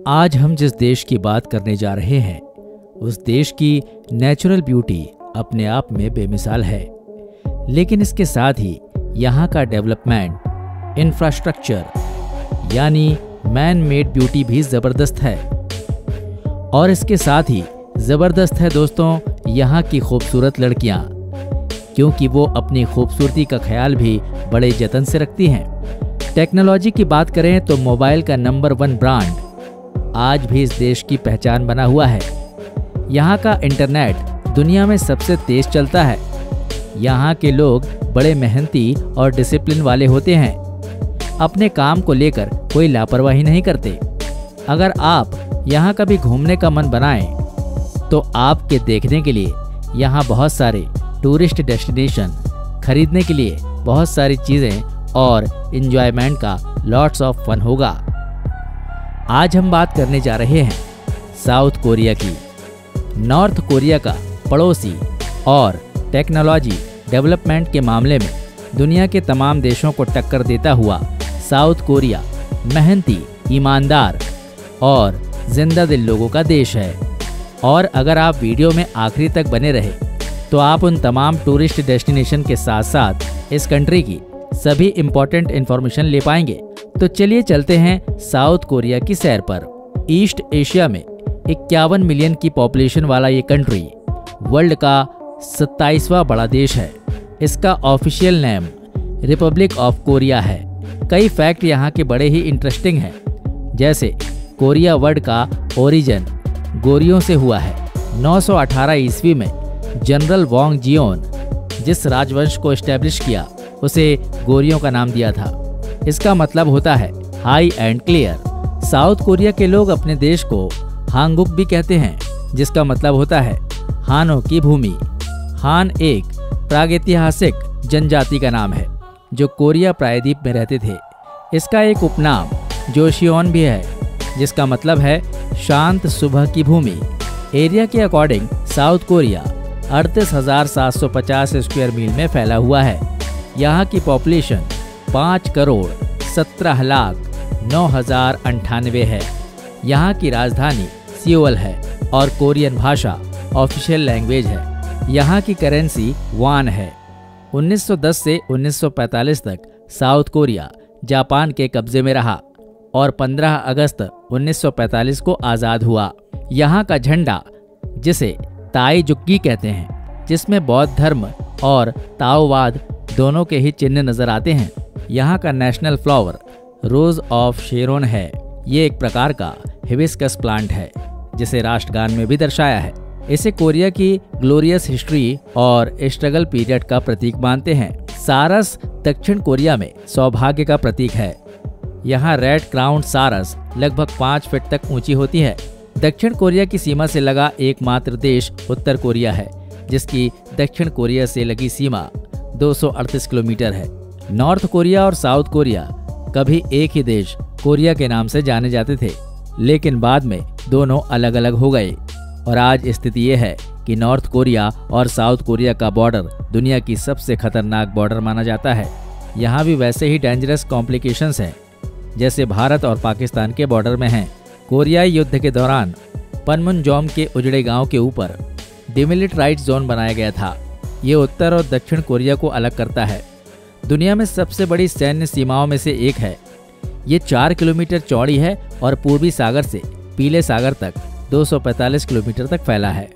आज हम जिस देश की बात करने जा रहे हैं उस देश की नेचुरल ब्यूटी अपने आप में बेमिसाल है, लेकिन इसके साथ ही यहाँ का डेवलपमेंट, इंफ्रास्ट्रक्चर यानी मैन मेड ब्यूटी भी ज़बरदस्त है। और इसके साथ ही ज़बरदस्त है दोस्तों यहाँ की खूबसूरत लड़कियाँ, क्योंकि वो अपनी खूबसूरती का ख्याल भी बड़े जतन से रखती हैं। टेक्नोलॉजी की बात करें तो मोबाइल का नंबर 1 ब्रांड आज भी इस देश की पहचान बना हुआ है। यहाँ का इंटरनेट दुनिया में सबसे तेज चलता है। यहाँ के लोग बड़े मेहनती और डिसिप्लिन वाले होते हैं। अपने काम को लेकर कोई लापरवाही नहीं करते। अगर आप यहाँ कभी घूमने का मन बनाएं तो आपके देखने के लिए यहाँ बहुत सारे टूरिस्ट डेस्टिनेशन, खरीदने के लिए बहुत सारी चीज़ें और एंजॉयमेंट का लॉट्स ऑफ फन होगा। आज हम बात करने जा रहे हैं साउथ कोरिया की। नॉर्थ कोरिया का पड़ोसी और टेक्नोलॉजी डेवलपमेंट के मामले में दुनिया के तमाम देशों को टक्कर देता हुआ साउथ कोरिया मेहनती, ईमानदार और जिंदा दिल लोगों का देश है। और अगर आप वीडियो में आखिरी तक बने रहे तो आप उन तमाम टूरिस्ट डेस्टिनेशन के साथ साथ इस कंट्री की सभी इम्पोर्टेंट इन्फॉर्मेशन ले पाएंगे। तो चलिए चलते हैं साउथ कोरिया की सैर पर। ईस्ट एशिया में 51 मिलियन की पॉपुलेशन वाला ये कंट्री वर्ल्ड का 27वां बड़ा देश है। इसका official name Republic of Korea है। कई फैक्ट यहाँ के बड़े ही इंटरेस्टिंग हैं, जैसे कोरिया वर्ड का ओरिजिन गोरियों से हुआ है। 918 ईस्वी में जनरल वांग जियोन जिस राजवंश को एस्टेब्लिश किया उसे गोरियों का नाम दिया था। इसका मतलब होता है high and clear. South Korea के लोग अपने देश को हांगुक भी कहते हैं, जिसका मतलब होता है हानों की भूमि। हान एक प्रागैतिहासिक जनजाति का नाम है जो कोरिया प्रायद्वीप में रहते थे। इसका एक उपनाम जोशियोन भी है, जिसका मतलब है शांत सुबह की भूमि। एरिया के अकॉर्डिंग साउथ कोरिया 38,750 स्क्वायर मील में फैला हुआ है। यहाँ की पॉपुलेशन 5,17,09,098 है। यहाँ की राजधानी सियोल है और कोरियन भाषा ऑफिशियल लैंग्वेज है। यहाँ की करेंसी वान है। 1910 से 1945 तक साउथ कोरिया जापान के कब्जे में रहा और 15 अगस्त 1945 को आज़ाद हुआ। यहाँ का झंडा, जिसे ताई जुक्की कहते हैं, जिसमें बौद्ध धर्म और ताओवाद दोनों के ही चिन्ह नजर आते हैं। यहाँ का national flower rose of Charon है। ये एक प्रकार का हिबिस्कस प्लांट है, जिसे राष्ट्रगान में भी दर्शाया है। इसे कोरिया की ग्लोरियस हिस्ट्री और स्ट्रगल पीरियड का प्रतीक मानते हैं। सारस दक्षिण कोरिया में सौभाग्य का प्रतीक है। यहाँ रेड क्राउन सारस लगभग 5 फीट तक ऊंची होती है। दक्षिण कोरिया की सीमा से लगा एकमात्र देश उत्तर कोरिया है, जिसकी दक्षिण कोरिया से लगी सीमा 238 किलोमीटर है। नॉर्थ कोरिया और साउथ कोरिया कभी एक ही देश कोरिया के नाम से जाने जाते थे, लेकिन बाद में दोनों अलग अलग हो गए और आज स्थिति ये है कि नॉर्थ कोरिया और साउथ कोरिया का बॉर्डर दुनिया की सबसे खतरनाक बॉर्डर माना जाता है। यहाँ भी वैसे ही डेंजरस कॉम्प्लिकेशंस हैं जैसे भारत और पाकिस्तान के बॉर्डर में हैं। कोरियाई युद्ध के दौरान पनमुनजोम के उजड़े गांव के ऊपर डिमिलिटराइज्ड जोन बनाया गया था। ये उत्तर और दक्षिण कोरिया को अलग करता है। दुनिया में सबसे बड़ी सैन्य सीमाओं में से एक है। ये 4 किलोमीटर चौड़ी है और पूर्वी सागर से पीले सागर तक 245 किलोमीटर तक फैला है।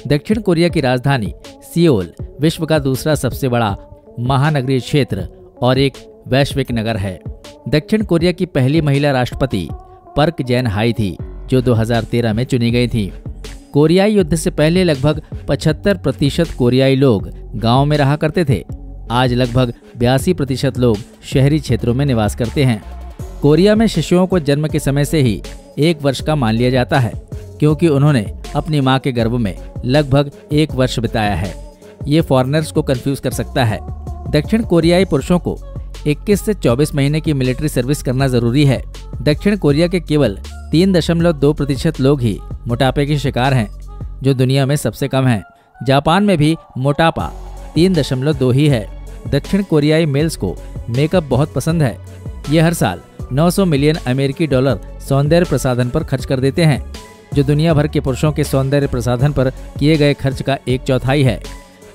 दक्षिण कोरिया की राजधानी सियोल विश्व का दूसरा सबसे बड़ा महानगरीय क्षेत्र और एक वैश्विक नगर है। दक्षिण कोरिया की पहली महिला राष्ट्रपति पर्क जेन हाई थी, जो 2013 में चुनी गई थी। कोरियाई युद्ध से पहले लगभग 75% कोरियाई लोग गांव में रहा करते थे। आज लगभग 82% लोग शहरी क्षेत्रों में निवास करते हैं। कोरिया में शिशुओं को जन्म के समय से ही 1 वर्ष का मान लिया जाता है, क्योंकि उन्होंने अपनी मां के गर्भ में लगभग 1 वर्ष बिताया है। ये फॉरेनर्स को कंफ्यूज कर सकता है। दक्षिण कोरियाई पुरुषों को 21 से 24 महीने की मिलिट्री सर्विस करना जरूरी है। दक्षिण कोरिया के केवल 3.2% लोग ही मोटापे के शिकार हैं, जो दुनिया में सबसे कम है। जापान में भी मोटापा 3.2 ही है। दक्षिण कोरियाई मेल्स को मेकअप बहुत पसंद है। ये हर साल $900 मिलियन अमेरिकी डॉलर सौंदर्य प्रसाधन पर खर्च कर देते हैं, जो दुनिया भर के पुरुषों के सौंदर्य प्रसाधन पर किए गए खर्च का 1/4 है।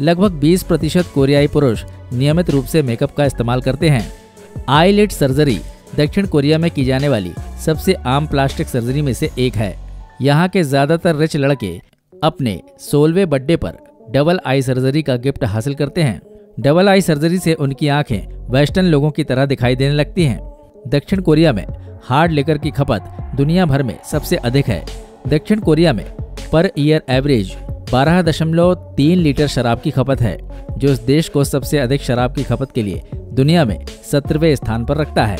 लगभग 20% कोरियाई पुरुष नियमित रूप से मेकअप का इस्तेमाल करते हैं। आईलिड सर्जरी दक्षिण कोरिया में की जाने वाली सबसे आम प्लास्टिक सर्जरी में से एक है। यहाँ के ज्यादातर रिच लड़के अपने 16वें बर्थडे पर डबल आई सर्जरी का गिफ्ट हासिल करते हैं। डबल आई सर्जरी से उनकी आंखें वेस्टर्न लोगों की तरह दिखाई देने लगती हैं। दक्षिण कोरिया में हार्ड लिकर की खपत दुनिया भर में सबसे अधिक है। दक्षिण कोरिया में पर ईयर एवरेज 12.3 लीटर शराब की खपत है, जो इस देश को सबसे अधिक शराब की खपत के लिए दुनिया में 17वें स्थान पर रखता है।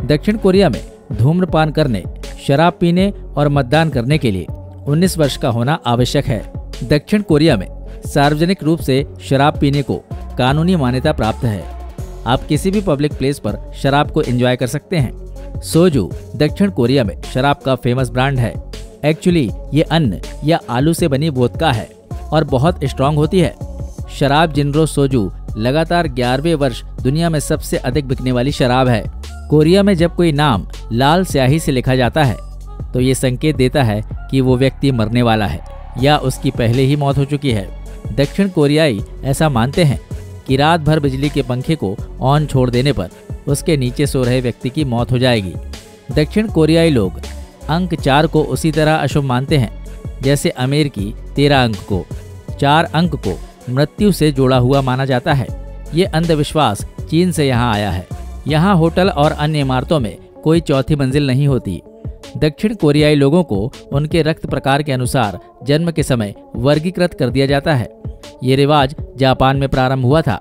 दक्षिण कोरिया में धूम्रपान करने, शराब पीने और मतदान करने के लिए 19 वर्ष का होना आवश्यक है। दक्षिण कोरिया में सार्वजनिक रूप से शराब पीने को कानूनी मान्यता प्राप्त है। आप किसी भी पब्लिक प्लेस पर शराब को एंजॉय कर सकते हैं। सोजू दक्षिण कोरिया में शराब का फेमस ब्रांड है। एक्चुअली ये अन्न या आलू से बनी वोदका है और बहुत स्ट्रांग होती है। शराब जिनरो सोजू लगातार 11वें वर्ष दुनिया में सबसे अधिक बिकने वाली शराब है। कोरिया में जब कोई नाम लाल स्याही से लिखा जाता है तो ये संकेत देता है कि वो व्यक्ति मरने वाला है या उसकी पहले ही मौत हो चुकी है। दक्षिण कोरियाई ऐसा मानते हैं कि रात भर बिजली के पंखे को ऑन छोड़ देने पर उसके नीचे सो रहे व्यक्ति की मौत हो जाएगी। दक्षिण कोरियाई लोग अंक 4 को उसी तरह अशुभ मानते हैं जैसे अमेरिकी 13 अंक को। 4 अंक को मृत्यु से जोड़ा हुआ माना जाता है। ये अंधविश्वास चीन से यहाँ आया है। यहाँ होटल और अन्य इमारतों में कोई चौथी मंजिल नहीं होती। दक्षिण कोरियाई लोगों को उनके रक्त प्रकार के अनुसार जन्म के समय वर्गीकृत कर दिया जाता है। ये रिवाज जापान में प्रारंभ हुआ था,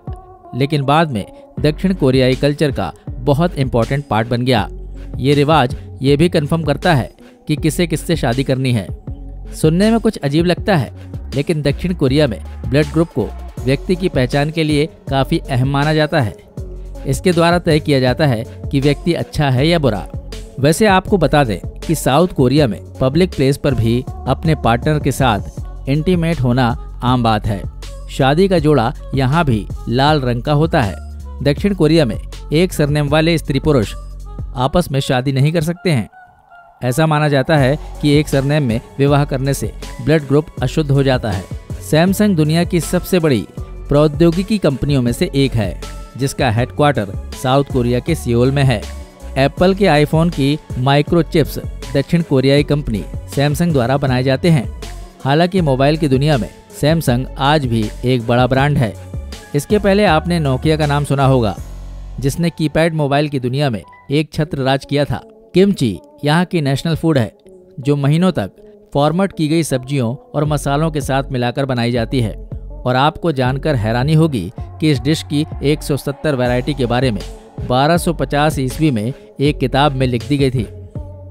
लेकिन बाद में दक्षिण कोरियाई कल्चर का बहुत इंपॉर्टेंट पार्ट बन गया। ये रिवाज ये भी कंफर्म करता है कि किससे शादी करनी है। सुनने में कुछ अजीब लगता है, लेकिन दक्षिण कोरिया में ब्लड ग्रुप को व्यक्ति की पहचान के लिए काफी अहम माना जाता है। इसके द्वारा तय किया जाता है कि व्यक्ति अच्छा है या बुरा। वैसे आपको बता दें कि साउथ कोरिया में पब्लिक प्लेस पर भी अपने पार्टनर के साथ इंटीमेट होना आम बात है। शादी का जोड़ा यहाँ भी लाल रंग का होता है। दक्षिण कोरिया में एक सरनेम वाले स्त्री पुरुष आपस में शादी नहीं कर सकते हैं। ऐसा माना जाता है कि एक सरनेम में विवाह करने से ब्लड ग्रुप अशुद्ध हो जाता है। सैमसंग दुनिया की सबसे बड़ी प्रौद्योगिकी कंपनियों में से एक है, जिसका हेडक्वार्टर साउथ कोरिया के सियोल में है। एप्पल के आईफोन की माइक्रोचिप्स दक्षिण कोरियाई कंपनी सैमसंग द्वारा बनाए जाते हैं। हालांकि मोबाइल की दुनिया में सैमसंग आज भी एक बड़ा ब्रांड है। इसके पहले आपने नोकिया का नाम सुना होगा, जिसने कीपैड मोबाइल की दुनिया में एक छत्र राज किया था। किमची यहाँ की नेशनल फूड है, जो महीनों तक फॉर्मेट की गई सब्जियों और मसालों के साथ मिलाकर बनाई जाती है। और आपको जानकर हैरानी होगी कि इस डिश की 170 वैरायटी के बारे में 1250 ईस्वी में एक किताब में लिख दी गई थी।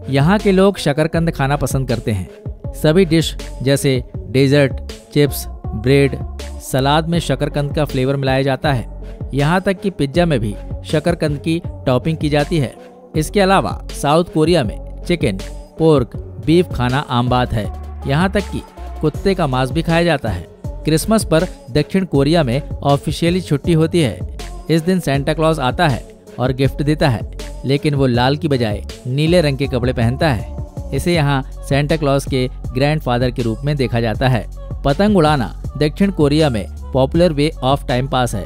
यहाँ के लोग शकरकंद खाना पसंद करते हैं। सभी डिश जैसे डेजर्ट, चिप्स, ब्रेड, सलाद में शकरकंद का फ्लेवर मिलाया जाता है। यहाँ तक कि पिज्जा में भी शकरकंद की टॉपिंग की जाती है। इसके अलावा साउथ कोरिया में चिकन, पोर्क, बीफ खाना आम बात है। यहाँ तक कि कुत्ते का मांस भी खाया जाता है। क्रिसमस पर दक्षिण कोरिया में ऑफिशियली छुट्टी होती है। इस दिन सेंटा क्लॉज आता है और गिफ्ट देता है, लेकिन वो लाल की बजाय नीले रंग के कपड़े पहनता है। इसे यहाँ सेंटा क्लॉज के ग्रैंडफादर के रूप में देखा जाता है। पतंग उड़ाना दक्षिण कोरिया में popular way of time pass है।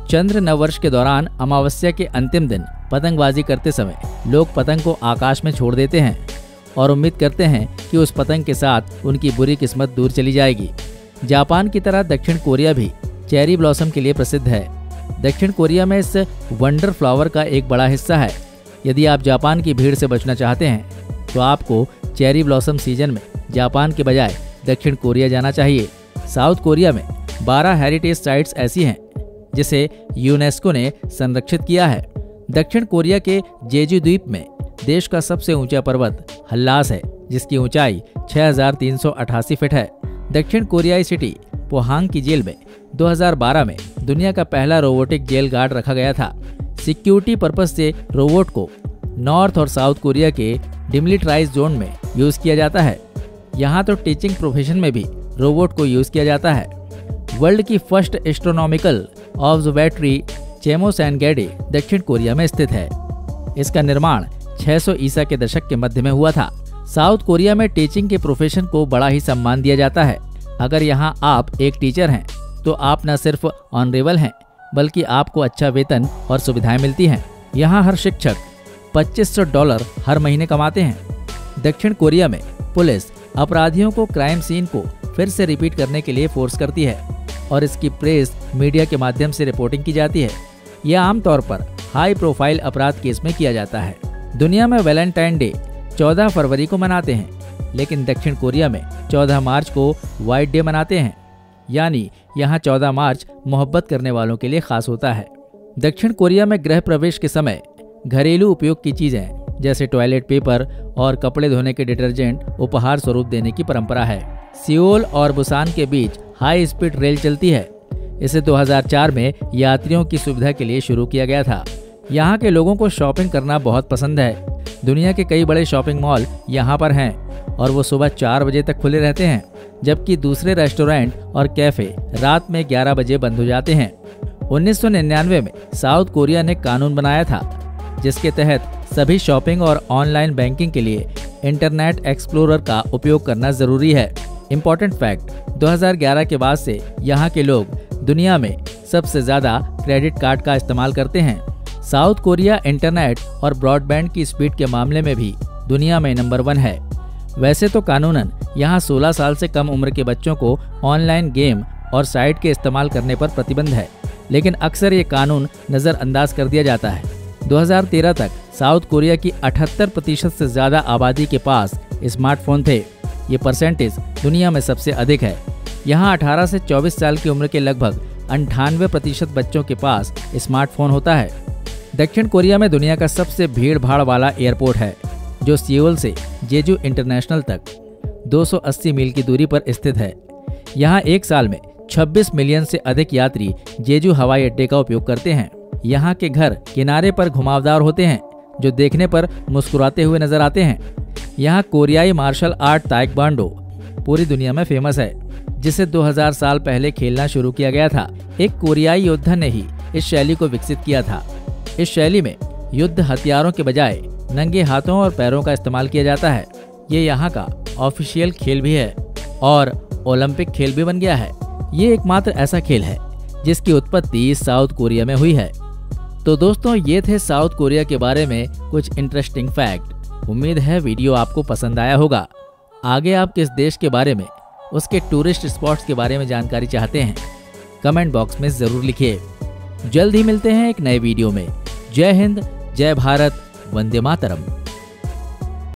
चंद्र नववर्ष के दौरान अमावस्या के अंतिम दिन पतंगबाजी करते समय लोग पतंग को आकाश में छोड़ देते हैं और उम्मीद करते हैं कि उस पतंग के साथ उनकी बुरी किस्मत दूर चली जाएगी। जापान की तरह दक्षिण कोरिया भी चेरी ब्लॉसम के लिए प्रसिद्ध है। दक्षिण कोरिया में इस वंडर फ्लावर का एक बड़ा हिस्सा है। यदि आप जापान की भीड़ से बचना चाहते हैं तो आपको चेरी ब्लॉसम सीजन में जापान के बजाय दक्षिण कोरिया जाना चाहिए। साउथ कोरिया में 12 हेरिटेज साइट्स ऐसी हैं जिसे यूनेस्को ने संरक्षित किया है। दक्षिण कोरिया के जेजू द्वीप में देश का सबसे ऊंचा पर्वत हल्लास है, जिसकी ऊंचाई 6388 फीट है। दक्षिण कोरियाई सिटी पोहांग की जेल में 2012 में दुनिया का पहला रोबोटिक जेल गार्ड रखा गया था। सिक्योरिटी पर्पज से रोबोट को नॉर्थ और साउथ कोरिया के डिमिलिटराइज्ड जोन में यूज किया जाता है। यहाँ तो टीचिंग प्रोफेशन में भी रोबोट को यूज किया जाता है। वर्ल्ड की फर्स्ट एस्ट्रोनॉमिकल ऑब्जर्वेटरी चेमोसैनगेडे दक्षिण कोरिया में स्थित है। इसका निर्माण 600 ईसा के दशक के मध्य में हुआ था। साउथ कोरिया में टीचिंग के प्रोफेशन को बड़ा ही सम्मान दिया जाता है। अगर यहाँ आप एक टीचर हैं तो आप न सिर्फ ऑनरेबल हैं बल्कि आपको अच्छा वेतन और सुविधाएं मिलती हैं। यहाँ हर शिक्षक $2500 हर महीने कमाते हैं। दक्षिण कोरिया में पुलिस अपराधियों को क्राइम सीन को फिर से रिपीट करने के लिए फोर्स करती है और इसकी प्रेस मीडिया के माध्यम से रिपोर्टिंग की जाती है। यह आमतौर पर हाई प्रोफाइल अपराध केस में किया जाता है। दुनिया में वैलेंटाइन डे 14 फरवरी को मनाते हैं, लेकिन दक्षिण कोरिया में 14 मार्च को व्हाइट डे मनाते हैं, यानी यहाँ 14 मार्च मोहब्बत करने वालों के लिए खास होता है। दक्षिण कोरिया में गृह प्रवेश के समय घरेलू उपयोग की चीजें जैसे टॉयलेट पेपर और कपड़े धोने के डिटर्जेंट उपहार स्वरूप देने की परंपरा है। सियोल और बुसान के बीच हाई स्पीड रेल चलती है। इसे 2004 में यात्रियों की सुविधा के लिए शुरू किया गया था। यहाँ के लोगों को शॉपिंग करना बहुत पसंद है। दुनिया के कई बड़े शॉपिंग मॉल यहाँ पर हैं और वो सुबह 4 बजे तक खुले रहते हैं, जबकि दूसरे रेस्टोरेंट और कैफे रात में 11 बजे बंद हो जाते हैं। 1999 में साउथ कोरिया ने कानून बनाया था जिसके तहत सभी शॉपिंग और ऑनलाइन बैंकिंग के लिए इंटरनेट एक्सप्लोरर का उपयोग करना जरूरी है। इम्पोर्टेंट फैक्ट, 2011 के बाद से यहाँ के लोग दुनिया में सबसे ज्यादा क्रेडिट कार्ड का इस्तेमाल करते हैं। साउथ कोरिया इंटरनेट और ब्रॉडबैंड की स्पीड के मामले में भी दुनिया में नंबर 1 है। वैसे तो कानूनन यहाँ 16 साल से कम उम्र के बच्चों को ऑनलाइन गेम और साइट के इस्तेमाल करने पर प्रतिबंध है, लेकिन अक्सर ये कानून नजरअंदाज कर दिया जाता है। 2013 तक साउथ कोरिया की 78% से ज्यादा आबादी के पास स्मार्टफोन थे। ये परसेंटेज दुनिया में सबसे अधिक है। यहाँ 18 से 24 साल की उम्र के लगभग 98% बच्चों के पास स्मार्टफोन होता है। दक्षिण कोरिया में दुनिया का सबसे भीड़ भाड़ वाला एयरपोर्ट है, जो सियोल से जेजू इंटरनेशनल तक 280 मील की दूरी पर स्थित है। यहाँ एक साल में 26 मिलियन से अधिक यात्री जेजू हवाई अड्डे का उपयोग करते हैं। यहाँ के घर किनारे पर घुमावदार होते हैं जो देखने पर मुस्कुराते हुए नजर आते हैं। यहाँ कोरियाई मार्शल आर्ट ताइक्वांडो पूरी दुनिया में फेमस है, जिसे 2000 साल पहले खेलना शुरू किया गया था। एक कोरियाई योद्धा ने ही इस शैली को विकसित किया था। इस शैली में युद्ध हथियारों के बजाय नंगे हाथों और पैरों का इस्तेमाल किया जाता है। ये यहाँ का ऑफिशियल खेल भी है और ओलंपिक खेल भी बन गया है। ये एकमात्र ऐसा खेल है जिसकी उत्पत्ति साउथ कोरिया में हुई है। तो दोस्तों, ये थे साउथ कोरिया के बारे में कुछ इंटरेस्टिंग फैक्ट। उम्मीद है वीडियो आपको पसंद आया होगा। आगे आप किस देश के बारे में, उसके टूरिस्ट स्पॉट्स के बारे में जानकारी चाहते हैं, कमेंट बॉक्स में जरूर लिखिए। जल्द ही मिलते हैं एक नए वीडियो में। जय हिंद, जय भारत, वंदे मातरम।